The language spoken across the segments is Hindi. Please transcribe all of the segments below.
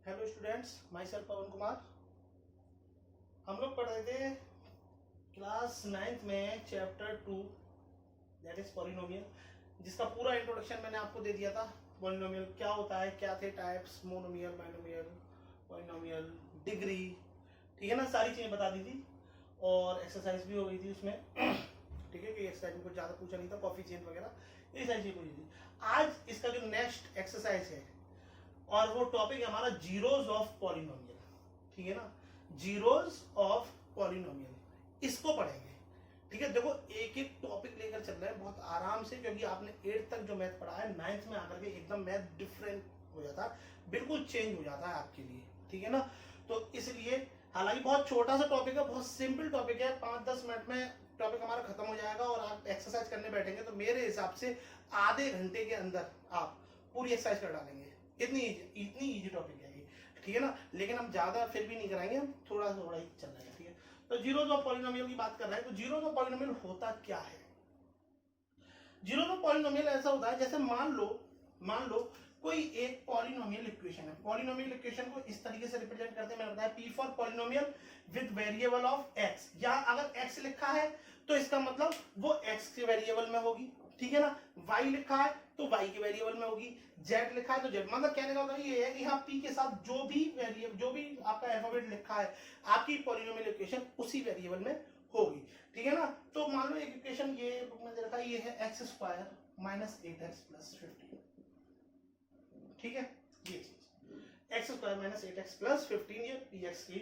हेलो स्टूडेंट्स, माई सेल्फ पवन कुमार। हम लोग पढ़ रहे थे क्लास 9th में चैप्टर 2 दैट इज पॉलिनोमियल, जिसका पूरा इंट्रोडक्शन मैंने आपको दे दिया था। पॉलिनोमियल क्या होता है, क्या थे types, monomial, binomial, polynomial, degree, ठीक है ना, सारी चीज़ें बता दी थी। और एक्सरसाइज भी हो गई थी उसमें ठीक है कि एक्सरसाइज में कुछ ज़्यादा पूछा नहीं था, कॉफिशिएंट वगैरह ये सारी चीज़ें पूछी थी। आज इसका जो नेक्स्ट एक्सरसाइज है और वो टॉपिक हमारा जीरोज ऑफ पॉलिनोमियल, ठीक है ना, जीरोज ऑफ पॉलिनोमियल, इसको पढ़ेंगे। ठीक है, देखो एक एक टॉपिक लेकर चल रहे हैं बहुत आराम से, क्योंकि आपने 8th तक जो मैथ पढ़ा है 9th में आकर के एकदम मैथ डिफरेंट हो जाता है, बिल्कुल चेंज हो जाता है आपके लिए, ठीक है ना। तो इसलिए हालांकि बहुत छोटा सा टॉपिक है, बहुत सिंपल टॉपिक है, 5-10 मिनट में टॉपिक हमारा खत्म हो जाएगा और आप एक्सरसाइज करने बैठेंगे तो मेरे हिसाब से आधे घंटे के अंदर आप पूरी एक्सरसाइज कर डालेंगे। इतनी इजी टॉपिक है ये, ठीक है ना। लेकिन हम ज्यादा फिर भी नहीं कराएंगे, हम थोड़ा ही चल रहे हैं, ठीक है। तो जीरोज ऑफ पॉलिनोमियल की बात कर रहे हैं, तो जीरोज ऑफ पॉलिनोमियल होता क्या है। जीरोज ऑफ पॉलिनोमियल ऐसा होता है जैसे मान लो कोई एक पॉलिनोमियल इक्वेशन है। पॉलिनोमियल इक्वेशन को इस तरीके से रिप्रेजेंट करते हैं, मैंने बताया P for polynomial with variable of x. यहाँ अगर एक्स लिखा है तो इसका मतलब वो एक्स के वेरिएबल में होगी, ठीक है ना। वाई लिखा है तो वाई के वेरिएबल में होगी, जेड लिखा है तो जेड। मतलब कहने का मतलब ये है कि यहाँ पी के साथ जो भी आपका अल्फाबेट लिखा है आपकी पॉलिनोमियल इक्वेशन उसी वेरिएबल में होगी, ठीक है ना। तो मान लो एक इक्वेशन ये बुक में दे रखा है, ये है x square minus 8x plus 15, ठीक है। ये चीज x square minus 8x plus 15 ये पी एक्स की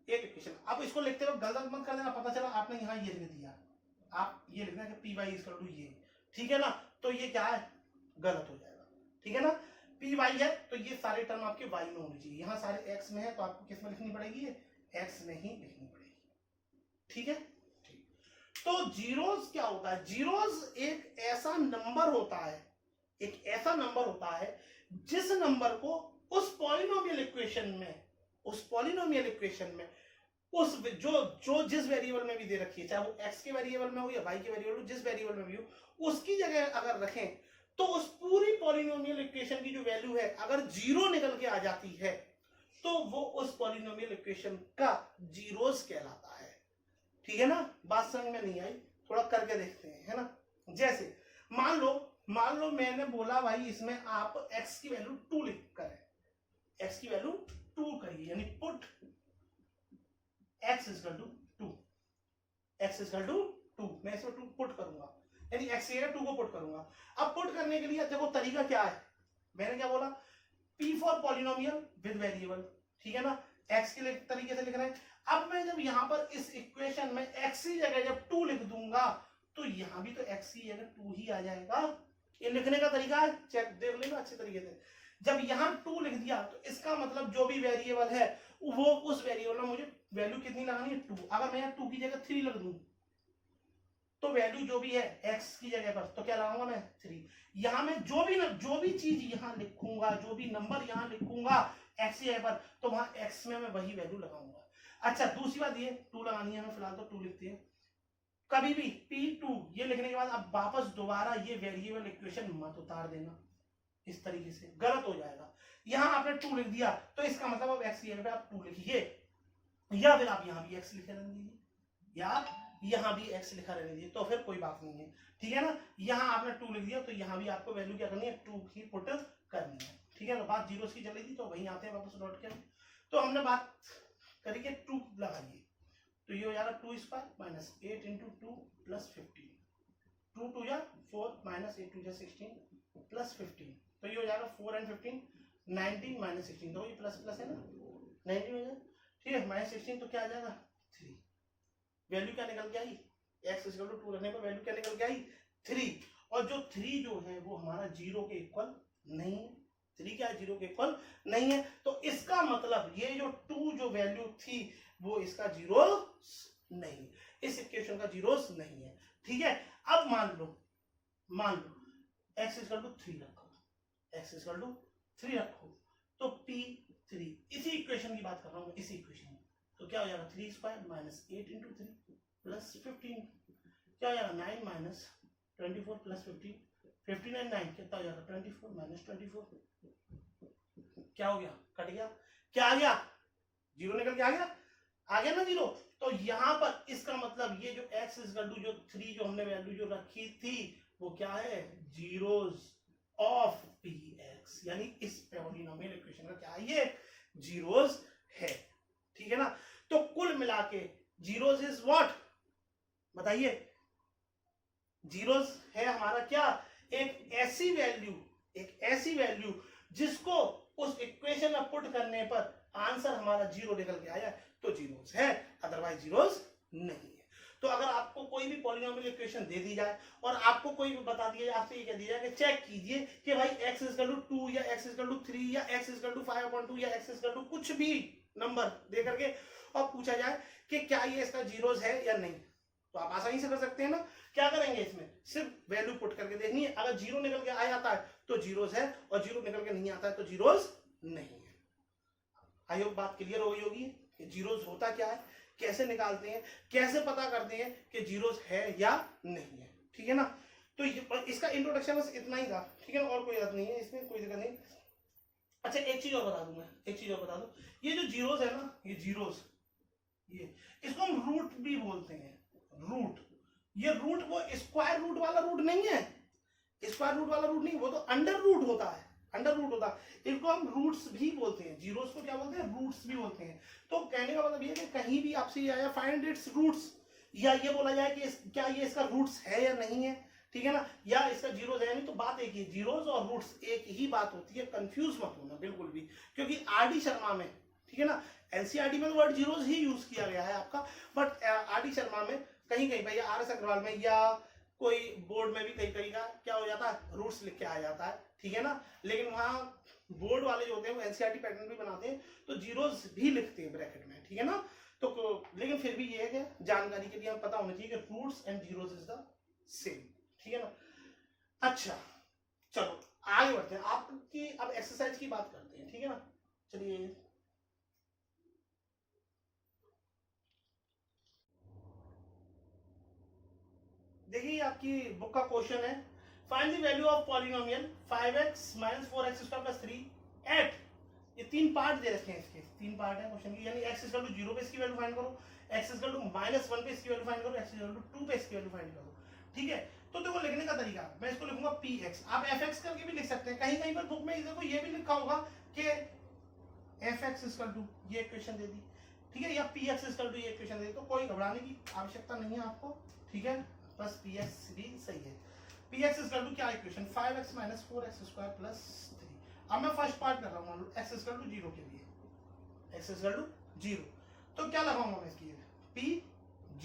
एक इक्वेशन। अब इसको लिखते वक्त गलत मत कर देना, पता चला आपने यहाँ ये लिख दिया, आप ये लिखना कि पी वाई इक्वल टू ये, ठीक है ना, तो ये क्या है, गलत हो जाएगा, ठीक है ना। पी वाई है तो ये सारे टर्म आपके वाई में होनी चाहिए, यहाँ सारे एक्स में है तो आपको किस में लिखनी पड़ेगी, ये एक्स में ही लिखनी पड़ेगी, ठीक है। ठीक, तो जीरोस क्या होता है, जीरोस एक ऐसा नंबर होता है, एक ऐसा नंबर होता है जिस नंबर को उस पॉलिनोमियल इक्वेशन में उस जो जिस वेरिएबल में भी दे रखी है, चाहे वो एक्स के वेरिएबल में हो या वाई के वेरिएबल में, जिस वेरिएबल में भी हो, उसकी जगह अगर रखें तो उस पूरी पॉलिनोमियल इक्वेशन की जो वैल्यू है अगर जीरो निकल के आ जाती है तो वो उस पॉलिनोमियल इक्वेशन का जीरोस कहलाता है, ठीक है ना। बात समझ में नहीं आई, थोड़ा करके देखते हैं, है ना। जैसे मान लो मैंने बोला भाई इसमें आप x की वैल्यू 2 लिख करें, x की वैल्यू 2 करिए, यानी put x equal to 2, x equal to 2, मैं इसमें 2 पुट करूंगा, यानी x की जगह 2 को पुट करूंगा। अब पुट करने के लिए देखो तरीका क्या है, मैंने क्या बोला, p for polynomial with variable, ठीक है ना, x के तरीके से लिख रहे हैं। अब मैं जब यहां पर इस इक्वेशन में x की जगह जब 2 लिख दूंगा तो यहां भी तो x की जगह 2 ही आ जाएगा। ये लिखने का तरीका है, चेक देख लेना अच्छे तरीके से। जब यहां 2 लिख दिया तो इसका मतलब जो भी वेरिएबल है वो उस वेरिएबल में मुझे वैल्यू कितनी लगानी है, 2। अगर मैं यहाँ 2 की जगह 3 लग दूं तो वैल्यू जो भी है x की जगह पर तो क्या लगाऊंगा मैं, 3। यहां मैं जो भी चीज यहां लिखूंगा, जो भी नंबर यहां लिखूंगा x की जगह पर, तो वहां x में मैं वही वैल्यू लगाऊंगा। अच्छा, दूसरी बात ये 2 लगानी है, हमें फिलहाल तो 2 लिखते हैं। कभी भी P2 ये लिखने के बाद अब वापस दोबारा ये वेरिएबल इक्वेशन मत उतार देना, इस तरीके से गलत हो जाएगा। यहां आपने 2 लिख दिया तो इसका मतलब अब x की जगह पे आप 2 लिखिए, या फिर आप यहां भी x लिखे रहने दीजिए, या यहां भी x लिखा रहने दीजिए, तो फिर कोई बात नहीं है, ठीक है ना। यहां आपने 2 लिख दिया तो यहां भी आपको वैल्यू क्या करनी है, 2 की पुट करनी है, ठीक है। तो बात जीरो की चली थी तो वहीं आते हैं वापस लौट के। तो हमने बात करी कि 2 लगाइए तो ये हो जाएगा 2 स्क्वायर माइनस 8 इंटू 2 प्लस 15, 2 2 या 4 माइनस 8 2 या 16 प्लस 15, तो ये हो जाएगा 4 एंड 15 19 माइनस 16, तो ये प्लस प्लस है ना, 19 हो जाएगा, ठीक है। माइनस 16 तो क्या आ जाएगा 3, वैल्यू क्या निकल के आई, x इक्वल टू 2 रखने पर वैल्यू क्या निकल के आई 3, और जो 3 जो है वो हमारा जीरो के इक्वल नहीं है, 3 क्या है, जीरो के इक्वल नहीं है। तो इसका मतलब ये जो 2 जो वैल्यू थी वो इसका जीरो नहीं, इस इक्वेशन का जीरोस नहीं है, ठीक है। अब मान लो x इक्वल टू 3 रखो, x इक्वल टू 3 रखो, तो P3 इसी इक्वेशन की बात कर रहा हूं मैं, इसी इक्वेशन में, तो क्या हो जाएगा 3 स्क्वायर माइनस 8 इंटू 3 प्लस 15, क्या हो जाएगा 9 माइनस 24 प्लस 15, 15 एंड 9 कितना हो जाएगा 24 माइनस 24, क्या हो गया, कट गया। क्या आ गया, जीरो निकल के आ गया ना जीरो। तो यहां पर इसका मतलब ये जो x इक्वल टू जो 3 जो हमने वैल्यू जो रखी थी वो क्या है, जीरोज ऑफ px, यानी इस पॉलिनोमियल इक्वेशन का क्या है, ये जीरोज है, ठीक है ना। तो कुल मिला के जीरोज इज व्हाट, बताइए, जीरोज है हमारा क्या, एक ऐसी वैल्यू जिसको उस इक्वेशन में पुट करने पर आंसर हमारा जीरो निकल के आया तो जीरोज है, अदरवाइज जीरोज नहीं है। तो अगर आपको कोई भी पॉलिनोमियल इक्वेशन दे दी जाए और आपको कोई भी बता दिया जाए, आपसे ये कह दिया जाए कि चेक कीजिए कि भाई x इक्वल टू 2 या x इक्वल टू 3 या x इक्वल टू 5/2 या x इक्वल टू कुछ भी नंबर दे करके और पूछा जाए कि क्या ये इसका जीरोज है या नहीं, तो आप आसानी से कर सकते हैं ना। क्या करेंगे, इसमें सिर्फ वैल्यू पुट करके देखनी है, अगर जीरो निकल के आ जाता है तो जीरोज है और जीरो निकल के नहीं आता है तो जीरोज नहीं है। आई होप बात क्लियर हो गई होगी कि जीरोज होता क्या है, कैसे निकालते हैं, कैसे पता करते हैं कि जीरोज है या नहीं है, ठीक है ना। तो इसका इंट्रोडक्शन बस इतना ही था, ठीक है ना, और कोई बात नहीं है इसमें, कोई दिक्कत नहीं। अच्छा एक चीज और बता दूं मैं, एक चीज और बता दूं, ये जो जीरोज है ना, ये जीरोज, ये इसको हम रूट भी बोलते हैं, रूट। ये रूट वो स्क्वायर रूट वाला रूट नहीं है, स्क्वायर रूट वाला रूट नहीं, वो तो अंडर रूट होता है, अंडर रूट होता है। इनको हम रूट्स भी बोलते हैं, जीरोस को क्या बोलते हैं, रूट्स भी बोलते हैं। तो कहने का मतलब ये कि कहीं भी आपसे ये आया फाइंड इट्स रूट्स, या ये बोला जाए कि क्या ये इसका रूट्स है या नहीं है, ठीक है ना, या इसका जीरोस है या नहीं, तो बात एक ही, जीरोस और रूट्स एक ही बात होती है, कंफ्यूज मत होना बिल्कुल भी, क्योंकि आर डी शर्मा में, ठीक है ना, एनसीईआरटी में तो वर्ड जीरोस ही यूज किया गया है आपका, बट आर डी शर्मा में कहीं कहीं भैया आर एस अग्रवाल में या कोई बोर्ड में भी कई कई का क्या हो जाता है, रूट्स लिख के आ जाता है, ठीक है ना। लेकिन वहां बोर्ड वाले जो होते हैं वो एनसीईआरटी पैटर्न भी बनाते हैं तो जीरोस भी लिखते हैं ब्रैकेट में, ठीक है ना। तो लेकिन फिर भी ये है कि जानकारी के लिए हमें पता होना चाहिए कि roots and zeros is the same, ठीक है ना। अच्छा चलो आगे बढ़ते हैं, आपकी अब एक्सरसाइज की बात करते हैं, ठीक है ना। चलिए देखिए आपकी बुक का क्वेश्चन है, find the value of polynomial 5x - 4x² + 3 at, ये तीन पार्ट दे रखे हैं, इसके तीन पार्ट है क्वेश्चन की, यानी x = 0 पे इसकी वैल्यू फाइंड करो, x = -1 पे इसकी वैल्यू फाइंड करो, x = 2 पे इसकी वैल्यू फाइंड करो, ठीक है। तो देखो लिखने का तरीका, मैं इसको लिखूंगा px, आप fx करके भी लिख सकते हैं, कहीं कहीं पर बुक में देखो ये भी लिखा होगा कि fx = ये इक्वेशन दे दी, ठीक है, या px = ये इक्वेशन दे दी, तो कोई घबराने की आवश्यकता नहीं है आपको, ठीक है, बस px भी सही है। px = क्या इक्वेशन, 5x - 4x² + 3। अब मैं फर्स्ट पार्ट कर रहा हूँ, मान लो x = 0 के लिए, x = 0, तो क्या लगाऊंगा मैं इसकी, p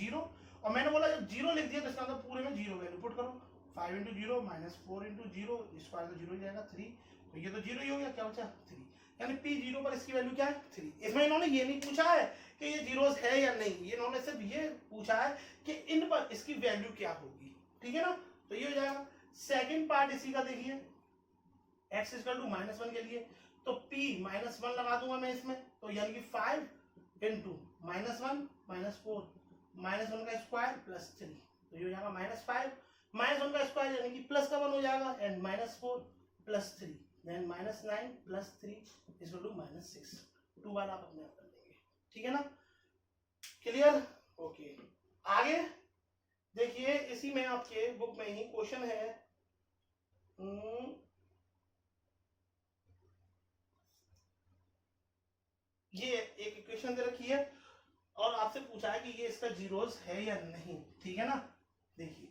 0, और मैंने बोला जब 0 लिख दिया तो इसका मतलब पूरे में 0 वैल्यू पुट करो, 5 × 0 - 4 × 0, स्क्वायर तो 0 ही जाएगा, 3, तो ये तो 0 ही हो गया, क्या बचा 3, यानी p 0 पर इसकी वैल्यू क्या है 3। इसमें इन्होंने ये नहीं पूछा है कि ये जीरोस है या नहीं, ये इन्होंने सिर्फ ये पूछा है कि इन पर इसकी वैल्यू क्या होगी, ठीक है ना, तो ये हो जाएगा। सेकंड पार्ट इसी का देखिए, x = -1 के लिए तो p -1 लगा दूंगा मैं इसमें, तो यानी कि 5 × -1 - 4 -1 का स्क्वायर + 3, तो ये हो जाएगा -5 -1 का स्क्वायर यानी कि प्लस का 1 हो जाएगा, एंड -4 + 3 देन -9 + 3 = -6, 2 बार आप अपने आप कर लेंगे, ठीक है ना, क्लियर, ओके। आगे देखिए इसी में आपके बुक में ही क्वेश्चन है, ये एक इक्वेशन दे रखी है और आपसे पूछा है कि ये इसका जीरोस है या नहीं, ठीक है ना। देखिए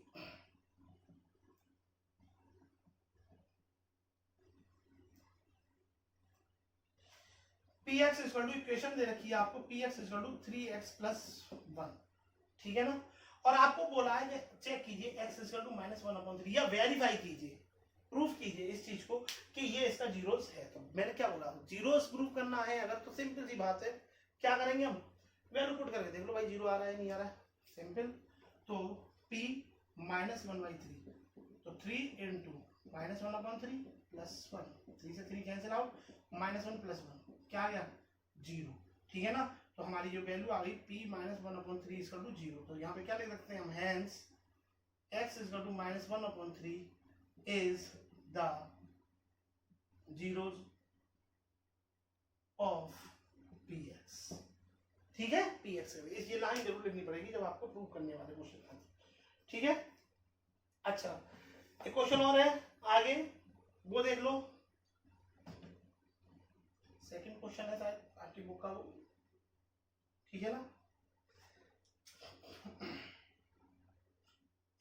px = इक्वेशन दे रखी है आपको, px = 3x + 1, ठीक है ना, और आपको बोला है कि चेक कीजिए x = -1/3 या वेरीफाई कीजिए, प्रूफ कीजिए इस चीज को कि ये इसका जीरोस है। तो मैंने क्या बोला, जीरोस प्रूफ करना है अगर तो सिंपल सी बात है, क्या करेंगे हम, वैल्यू पुट करके देख लो भाई 0 आ रहा है नहीं आ रहा है, सिंपल। तो p -1/3, तो 3 × -1/3 + 1, 3 से 3 कैंसिल आउट, -1 + 1 क्या आ गया 0, ठीक है ना। तो हमारी जो वैल्यू आ गई p -1/3 = 0, तो यहाँ पे क्या लिख सकते हैं हम, hence x = -1/3 is the zeros of ठीक है, पी एक्स इस ये लाइन जरूर लिखनी पड़ेगी जब आपको प्रूव करने वाले क्वेश्चन। ठीक है, अच्छा एक क्वेश्चन और है आगे, वो देख लो। सेकंड क्वेश्चन है शायद आपकी बुक का वो, ठीक है ना।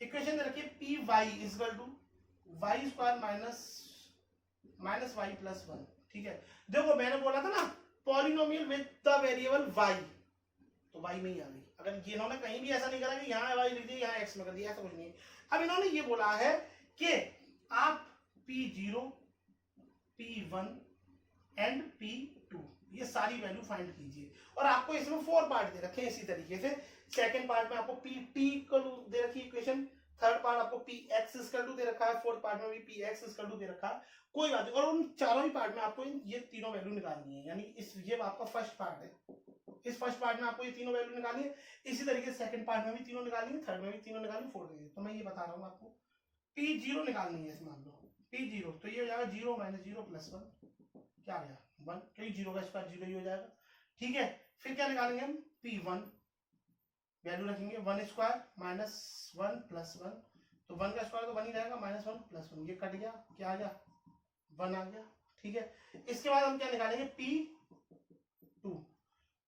इक्वेशन दे रखी है p y is equal to y square minus y plus one. ठीक है, देखो मैंने बोला था ना polynomial with the variable y, तो वाई में ही आ गई। अगर इन्होंने कहीं भी ऐसा नहीं करा कि यहाँ वाई लिख दिया यहाँ एक्स में कर दिया, ऐसा कुछ नहीं है। अब इन्होंने ये बोला है कि आप P0, P1 एंड P2 ये सारी वैल्यू फाइंड कीजिए, और आपको इसमें 4 पार्ट दे रखे हैं इसी तरीके से। सेकंड पार्ट में आपको Pt इक्वल टू दे रखी है इक्वेशन, थर्ड पार्ट आपको Px इक्वल टू दे रखा है, फोर्थ पार्ट में भी Px इक्वल टू दे रखा है, कोई बात नहीं। और उन चारों ही पार्ट में आपको ये तीनों वैल्यू निकालनी है, यानी इस ये आपका फर्स्ट पार्ट है, इस फर्स्ट पार्ट में आपको ये तीनों वैल्यू निकालनी है। इसी तरीके से सेकंड पार्ट में भी तीनों निकालनी है, थर्ड में भी तीनों निकालनी, फोर्थ में भी। तो मैं ये बता रहा हूँ आपको, P0 निकालनी है, मान लो P0 तो ये हो जाएगा 0 माइनस 0 प्लस 1, क्या आ गया 1, तो ये 0 का स्क्वायर 0 ही हो जाएगा। ठीक है, फिर क्या निकालेंगे हम P1 वैल्यू रखेंगे 1 स्क्वायर माइनस 1 प्लस 1, तो 1 का स्क्वायर तो 1 ही रहेगा, माइनस 1 प्लस 1 ये कट गया, क्या आ गया 1 आ गया। ठीक है, इसके बाद हम क्या निकालेंगे P2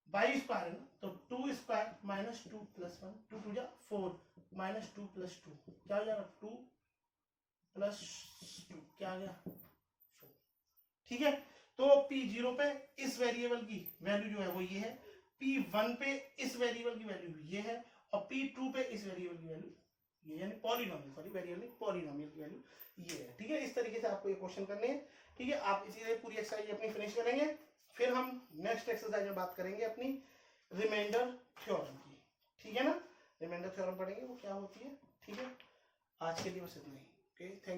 बाई स्क्वायर है ना, तो 2 स्क्वायर माइनस 2 प्लस 1, 2 2 जा 4 माइनस 2 प्लस 2 क्या हो जाएगा 2 प्लस 2 क्या आ गया 4। ठीक है, तो P0 पे इस वेरिएबल की वैल्यू जो है वो ये है, P1 पे इस वेरिएबल की वैल्यू ये है, और P2 पे इस वेरिएबल की वैल्यू ये, यानी पॉलिनोमियल, सॉरी वेरिएबल नहीं पॉलिनोमियल की वैल्यू ये है। ठीक है, इस तरीके से आपको ये क्वेश्चन करने हैं। ठीक है, आप इसी पूरी एक्सरसाइज अपनी फिनिश करेंगे, फिर हम नेक्स्ट एक्सरसाइज में बात करेंगे अपनी रिमाइंडर थ्योरम की। ठीक है ना, रिमाइंडर थ्योरम पढ़ेंगे वो क्या होती है। ठीक है, आज के लिए बस इतना ही। Okay, thank you.